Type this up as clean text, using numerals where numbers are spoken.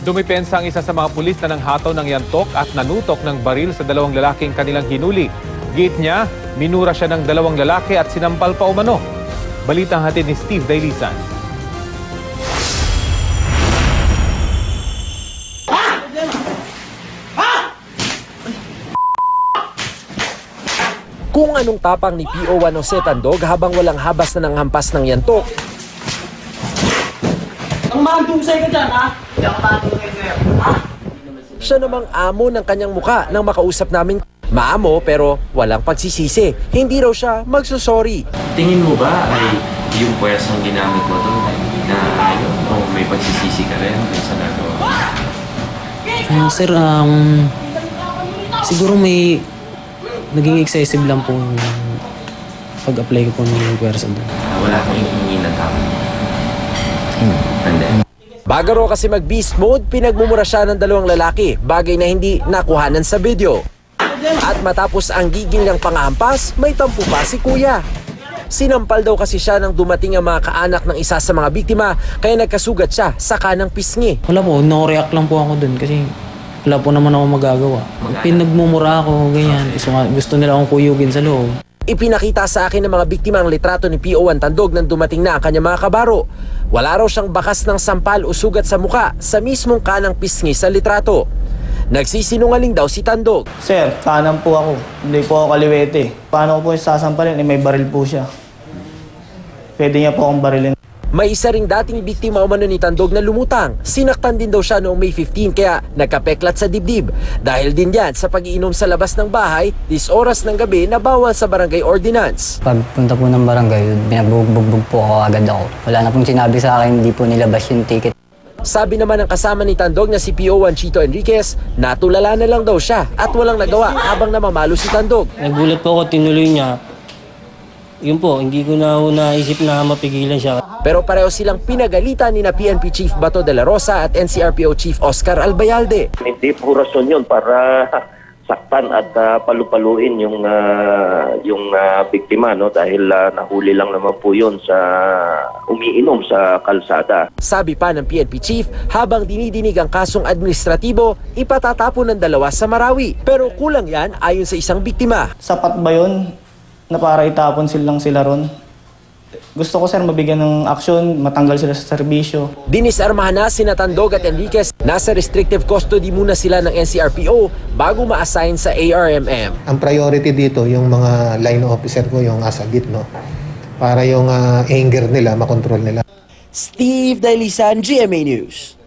Dumipensa ang isa sa mga pulis na nanghataw ng yantok at nanutok ng baril sa dalawang lalaking kanilang hinuli. Gate niya, minura siya ng dalawang lalaki at sinampal pa umano. Balitang hatid ni Steve Dailisan. Kung anong tapang ni PO1 Jose Tandog habang walang habas na nanghampas ng yantok. Ang mandusay ka dyan, ha? Hindi ako mandusay, sir. Ha? Siya namang amo ng kanyang muka nang makausap namin. Maamo pero walang pagsisisi. Hindi raw siya magsusorry. Tingin mo ba ay yung pwersang ginamit mo doon na o may pagsisisi ka rin sa nagawa? Sir, siguro may naging excessive lang po yung pag-apply ko po ng pwersa doon. Wala kang hihingi na tao. And then, Bago raw kasi mag-beast mode, pinagmumura siya ng dalawang lalaki, bagay na hindi nakuhanan sa video. At matapos ang gigil niyang pangahampas, may tampo pa si kuya. Sinampal daw kasi siya nang dumating ang mga kaanak ng isa sa mga biktima, kaya nagkasugat siya sa kanang pisngi. Wala po, no-react lang po ako doon kasi wala po naman ako magagawa. Pinagmumura ako, ganyan. Gusto nila akong kuyugin sa loob. Ipinakita sa akin ng mga biktima ang litrato ni PO1 Tandog nang dumating na ang kanyang mga kabaro. Wala raw siyang bakas ng sampal o sugat sa muka sa mismong kanang pisngi sa litrato. Nagsisinungaling daw si Tandog. Sir, kanan po ako. Hindi po ako kaliwete. Paano ko po sasampalin? May baril po siya. Pwede niya po akong barilin. May isa ring dating biktima umano ni Tandog na lumutang. Sinaktan din daw siya noong May 15 kaya nagkapeklat sa dibdib. Dahil din yan sa pag-iinom sa labas ng bahay, 10 oras ng gabi na bawal sa barangay ordinance. Pagpunta po ng barangay, binabugbog po ako agad ako. Wala na pong sinabi sa akin, hindi po nilabas yung ticket. Sabi naman ng kasama ni Tandog na si PO1 Chito Enriquez, natulala na lang daw siya at walang nagawa habang namamalo si Tandog. Nagulat po ako, tinuloy niya. Yun po, hindi ko na naisip na mapigilan siya. Pero pareho silang pinagalitan ni na PNP Chief Bato de la Rosa at NCRPO Chief Oscar Albayalde. Hindi po rason yun para saktan at palupaluin yung biktima, no, dahil nahuli lang naman po yun sa umiinom sa kalsada. Sabi pa ng PNP Chief, habang dinidinig ang kasong administratibo, ipatatapon ng dalawa sa Marawi. Pero kulang yan ayon sa isang biktima. Sapat ba yun na para itapon sila ron? Gusto ko, sir, mabigyan ng aksyon, matanggal sila sa serbisyo. Dinisarmahan na sina Tandog at Enriquez. Nasa restrictive custody muna sila ng NCRPO bago ma-assign sa ARMM. Ang priority dito, yung mga line officer ko, yung asagit, no? Para yung anger nila, makontrol nila. Steve Dailisan, GMA News.